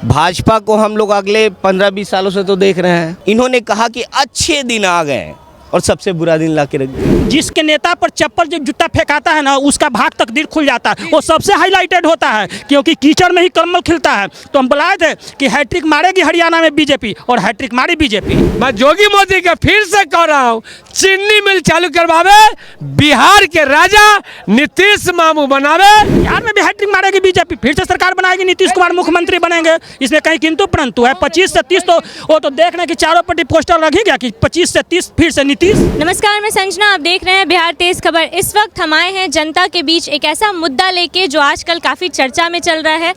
भाजपा को हम लोग अगले 15-20 सालों से तो देख रहे हैं। इन्होंने कहा कि अच्छे दिन आ गए और सबसे बुरा दिन ला के रख दिया। जिसके नेता पर चप्पल जब जूता फेंकाता है ना, उसका भाग तकदीर खुल जाता है। वो सबसे हाईलाइटेड होता है क्योंकि कीचड़ में ही कमल खिलता है। तो हम बुलाए थे कि हैट्रिक मारेगी हरियाणा में बीजेपी, और हैट्रिक मारी बीजेपी। मैं जोगी मोदी का फिर से कह रहा हूँ, चीनी मिल चालू करवावे, बिहार के राजा नीतीश मामू बनावे। बिहार में भी हैट्रिक मारेगी बीजेपी, फिर से सरकार बनाएगी, नीतीश कुमार मुख्यमंत्री बनेंगे। इसमें कहीं किंतु परंतु है। 25 से 30 तो वो तो देख रहे हैं कि चारों पट्टी पोस्टर लगी गया कि 25 से 30 फिर से नीतीश। नमस्कार, मैं संजना, आप देख रहे हैं बिहार तेज खबर। इस वक्त हम आए हैं जनता के बीच एक ऐसा मुद्दा लेके जो आजकल काफ़ी चर्चा में चल रहा है,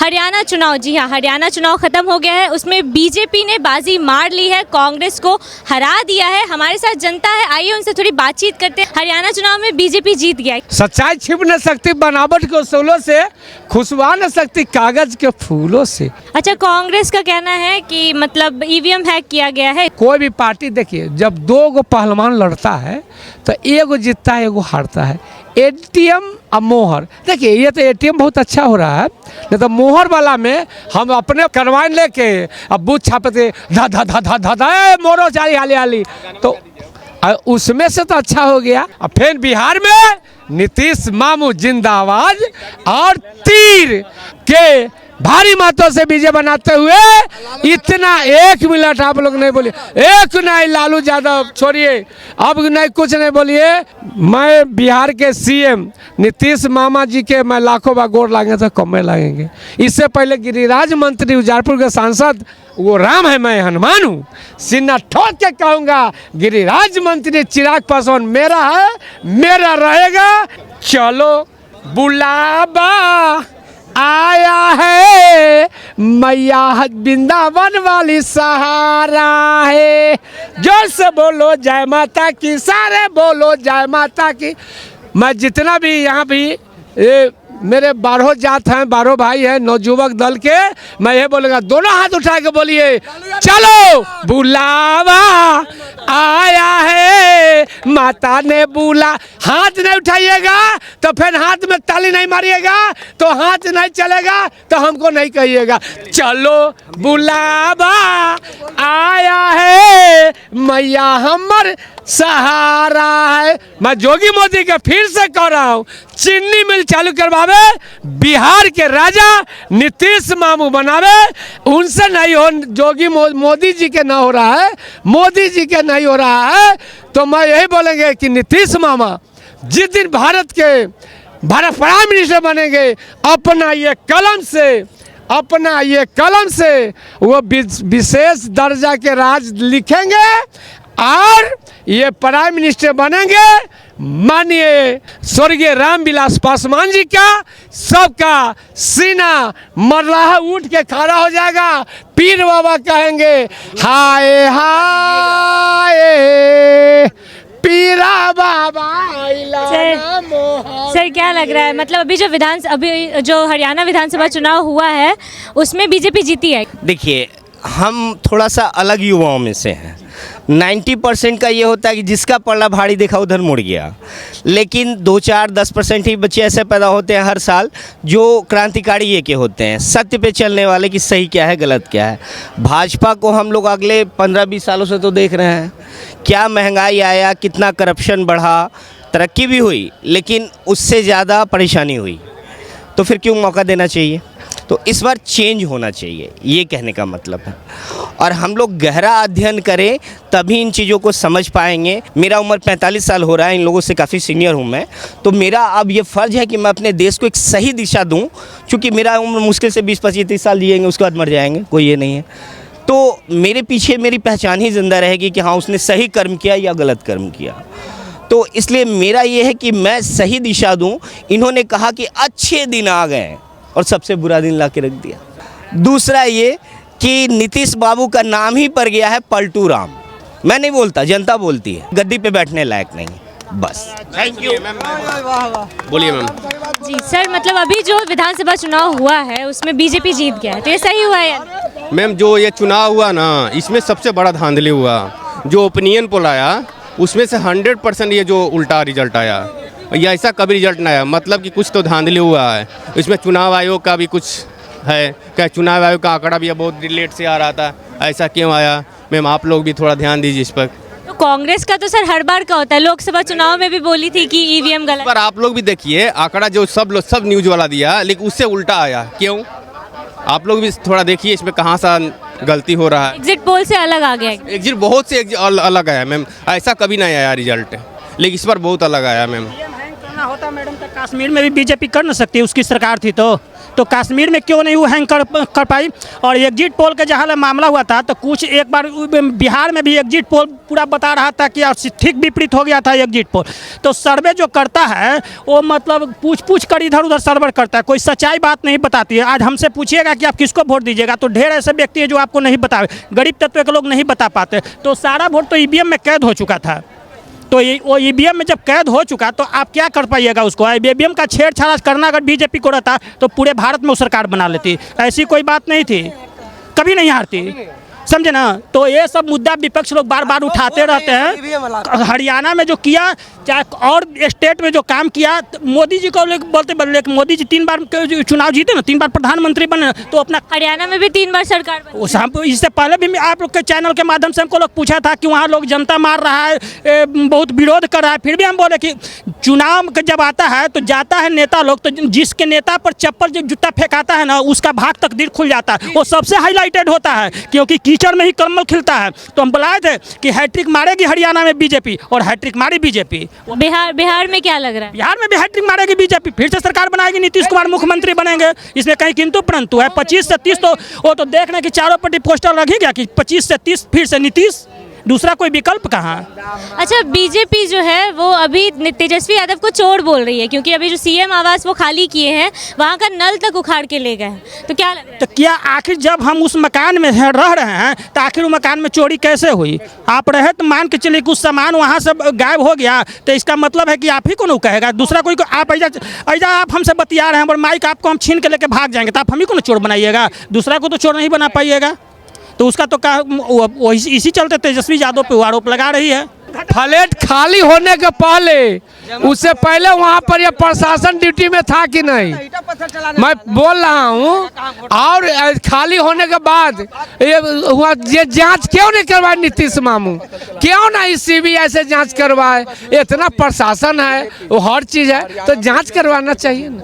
हरियाणा चुनाव। जी हाँ, हरियाणा चुनाव खत्म हो गया है, उसमें बीजेपी ने बाजी मार ली है, कांग्रेस को हरा दिया है। हमारे साथ जनता है, आइए उनसे थोड़ी बातचीत करते हैं। हरियाणा चुनाव में बीजेपी जीत गया है। सच्चाई छिप न सकती बनावट के उसूलों से, खुशबा न सकती कागज के फूलों से। अच्छा, कांग्रेस का कहना है कि मतलब ईवीएम हैक किया गया है। कोई भी पार्टी देखिए, जब दो गो पहलवान लड़ता है तो एगो जीतता है, एगो हारता है। एटीएम और मोहर, देखिए ये तो एटीएम बहुत अच्छा हो रहा है, नहीं तो मोहर वाला में हम अपने करवाइन लेके अब बूथ छापते धा धा धा धा धा धा मोरो चाली हाली हाली, तो उसमें से तो अच्छा हो गया। अब फिर बिहार में नीतीश मामू जिंदाबाद और तीर के भारी मतों से विजय बनाते हुए, इतना 1 मिनट आप लोग नहीं बोलिए, एक नहीं लालू यादव छोड़िए, अब नहीं कुछ नहीं बोलिए। मैं बिहार के सीएम नीतीश मामा जी के मैं लाखों बार गोर लागेंगे तो कम में लगेंगे। इससे पहले गिरिराज मंत्री उजारपुर के सांसद वो राम है, मैं हनुमान हूँ। सीना ठोक के कहूँगा, गिरिराज मंत्री चिराग पासवान मेरा है, मेरा रहेगा। चलो बुलावा आया है, मैया वृंदावन वाली सहारा है। जोर से बोलो जय माता की, सारे बोलो जय माता की। मैं जितना भी यहाँ भी मेरे 12 जात हैं, 12 भाई हैं, नवयुवक दल के, मैं ये बोलूँगा, दोनों हाथ उठा के बोलिए, चलो बुलावा आया है, माता ने बुला। हाथ नहीं उठाइएगा तो फिर हाथ में ताली नहीं मारिएगा, तो हाथ नहीं चलेगा तो हमको नहीं कहिएगा। चलो बुलावा आया है, मैया हमर सहारा है। मैं जोगी मोदी का फिर से कह रहा हूँ, चीनी मिल चालू करवावे, बिहार के राजा नीतीश मामू बनावे। उनसे नहीं हो, जोगी मोदी जी के ना हो रहा है, मोदी जी के नहीं हो रहा है, तो मैं यही बोलेंगे कि नीतीश मामा जिस दिन भारत प्राइम मिनिस्टर बनेंगे, अपना ये कलम से वो विशेष दर्जा के राज लिखेंगे और ये प्राइम मिनिस्टर बनेंगे। माननीय स्वर्गीय रामविलास पासवान जी का सबका सीना मरलाहा उठ के खड़ा हो जाएगा। पीर बाबा कहेंगे, हाय हाय पीरा बाबा। सर क्या लग रहा है, मतलब अभी जो हरियाणा विधानसभा चुनाव हुआ है उसमें बीजेपी जीती है। देखिए, हम थोड़ा सा अलग युवाओं में से हैं। 90% का ये होता है कि जिसका पल्ला भारी देखा उधर मुड़ गया, लेकिन 2-4-10% ही बच्चे ऐसे पैदा होते हैं हर साल जो क्रांतिकारी ये के होते हैं, सत्य पे चलने वाले कि सही क्या है गलत क्या है। भाजपा को हम लोग अगले 15-20 सालों से तो देख रहे हैं, क्या महंगाई आया, कितना करप्शन बढ़ा, तरक्की भी हुई, लेकिन उससे ज़्यादा परेशानी हुई। तो फिर क्यों मौका देना चाहिए? तो इस बार चेंज होना चाहिए, ये कहने का मतलब है। और हम लोग गहरा अध्ययन करें तभी इन चीज़ों को समझ पाएंगे। मेरा उम्र 45 साल हो रहा है, इन लोगों से काफ़ी सीनियर हूँ मैं, तो मेरा अब ये फ़र्ज़ है कि मैं अपने देश को एक सही दिशा दूँ, क्योंकि मेरा उम्र मुश्किल से 20-25-30 साल जिएंगे, उसके बाद मर जाएंगे, कोई ये नहीं है। तो मेरे पीछे मेरी पहचान ही ज़िंदा रहेगी कि हाँ उसने सही कर्म किया या गलत कर्म किया। तो इसलिए मेरा ये है कि मैं सही दिशा दूँ। इन्होंने कहा कि अच्छे दिन आ गए और सबसे बुरा दिन ला के रख दिया। दूसरा ये कि नीतीश बाबू का नाम ही पड़ गया है पलटू राम। मैं नहीं बोलता, जनता बोलती है, गद्दी पे बैठने लायक नहीं, बस। Thank you. बोलिए मैम। जी सर, मतलब अभी जो विधानसभा चुनाव हुआ है उसमें बीजेपी जीत गया है, तो ये सही हुआ है? मैम, जो ये चुनाव हुआ ना, इसमें सबसे बड़ा धांधली हुआ। जो ओपिनियन पोल आया उसमें से 100% ये जो उल्टा रिजल्ट आया, या ऐसा कभी रिजल्ट ना आया, मतलब कि कुछ तो धांधली हुआ है। इसमें चुनाव आयोग का भी कुछ है। क्या चुनाव आयोग का आंकड़ा भी अब बहुत लेट से आ रहा था, ऐसा क्यों आया? मैम आप लोग भी थोड़ा ध्यान दीजिए इस पर। तो कांग्रेस का तो सर हर बार का होता है, लोकसभा चुनाव में भी बोली थी कि ईवीएम गलत। पर आप लोग भी देखिए आंकड़ा जो सब न्यूज़ वाला दिया, लेकिन उससे उल्टा आया, क्यों? आप लोग भी थोड़ा देखिए इसमें कहाँ सा गलती हो रहा है। एग्जिट पोल से अलग आ गया। एग्जिट बहुत से अलग आया मैम, ऐसा कभी नहीं आया रिजल्ट, लेकिन इस बार बहुत अलग आया मैम। करना होता मैडम तो कश्मीर में भी बीजेपी कर न सकती, उसकी सरकार थी तो कश्मीर में क्यों नहीं वो हैंग कर पाई। और एग्जिट पोल का जहाँ मामला हुआ था तो कुछ एक बार बिहार में भी एग्जिट पोल पूरा बता रहा था कि ठीक विपरीत हो गया था एग्जिट पोल। तो सर्वे जो करता है वो मतलब पूछ कर इधर उधर सर्वे करता है, कोई सच्चाई बात नहीं बताती है। आज हमसे पूछिएगा कि आप किसको वोट दीजिएगा तो ढेर ऐसे व्यक्ति है जो आपको नहीं बताए, गरीब तत्व के लोग नहीं बता पाते। तो सारा वोट तो ईवीएम में कैद हो चुका था। तो वो ईवीएम में जब कैद हो चुका तो आप क्या कर पाइएगा उसको? ईवीएम का छेड़छाड़ करना अगर बीजेपी को रहता तो पूरे भारत में वो सरकार बना लेती, ऐसी कोई बात नहीं थी, कभी नहीं हारती, समझे ना। तो ये सब मुद्दा विपक्ष लोग बार बार उठाते रहते हैं। हरियाणा में जो किया, चाहे और स्टेट में जो काम किया, मोदी जी को बोलते बदले, मोदी जी 3 बार चुनाव जीते ना, 3 बार प्रधानमंत्री बने, तो अपना हरियाणा में भी 3 बार सरकार बनी। इससे पहले भी आप लोग के चैनल के माध्यम से हमको लोग पूछा था कि वहाँ लोग जनता मार रहा है, बहुत विरोध कर रहा है, फिर भी हम बोले कि चुनाव जब आता है तो जाता है नेता लोग, तो जिसके नेता पर चप्पल जब जूता फेंकाता है ना उसका भाग तकदीर खुल जाता है, वो सबसे हाईलाइटेड होता है, क्योंकि कीचड़ में ही कमल खिलता है। तो हम बुलाए थे कि हैट्रिक मारेगी हरियाणा में बीजेपी, और हैट्रिक मारी बीजेपी। बिहार में क्या लग रहा है? बिहार में भी हैट्रिक मारेगी बीजेपी, फिर से सरकार बनाएगी, नीतीश कुमार मुख्यमंत्री बनेंगे, इसमें कहीं किंतु परंतु है। 25 से 30 तो वो तो देखने की चारों पट्टी पोस्टर लगी गया कि 25 से 30 फिर से नीतीश, दूसरा कोई विकल्प कहाँ। अच्छा, बीजेपी जो है वो अभी तेजस्वी यादव को चोर बोल रही है, क्योंकि अभी जो सीएम आवास वो खाली किए हैं, वहाँ का नल तक उखाड़ के ले गए, तो क्या लग रहा है? तो क्या आखिर जब हम उस मकान में रह रहे हैं तो आखिर वो मकान में चोरी कैसे हुई? आप रहे तो मान के चलिए कुछ सामान वहाँ से गायब हो गया, तो इसका मतलब है कि आप ही को नहीं कहेगा, दूसरा कोई आप ऐसा आप हमसे बतिया रहे हैं और माइक आपको हम छीन के लेके भाग जाएंगे, तो आप हम ही को ना चोर बनाइएगा, दूसरा को तो चोर नहीं बना पाइएगा। तो उसका तो इसी चलते तेजस्वी यादव पे आरोप लगा रही है। फ्लैट खाली होने के पहले, उससे पहले वहाँ पर ये प्रशासन ड्यूटी में था कि नहीं, मैं बोल रहा हूँ। और खाली होने के बाद ये जांच क्यों नहीं करवाए नीतीश मामू? क्यों ना सीबीआई से जांच करवाए? इतना प्रशासन है, वो हर चीज़ है, तो जांच करवाना चाहिए ना।